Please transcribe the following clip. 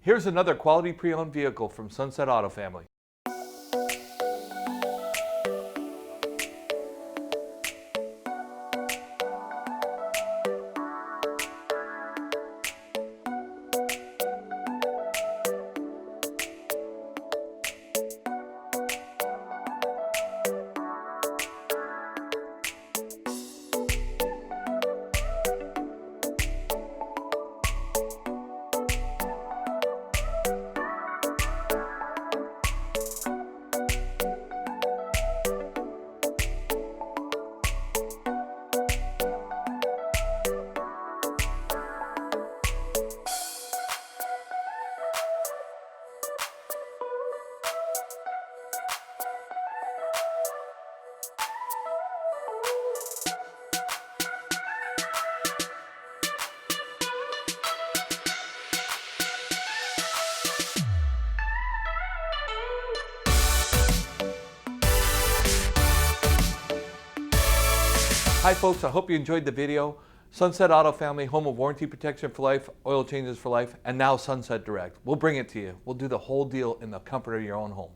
Here's another quality pre-owned vehicle from Sunset Auto Family. Hi folks, I hope you enjoyed the video. Sunset Auto Family, home of warranty protection for life, oil changes for life, and now Sunset Direct. We'll bring it to you. We'll do the whole deal in the comfort of your own home.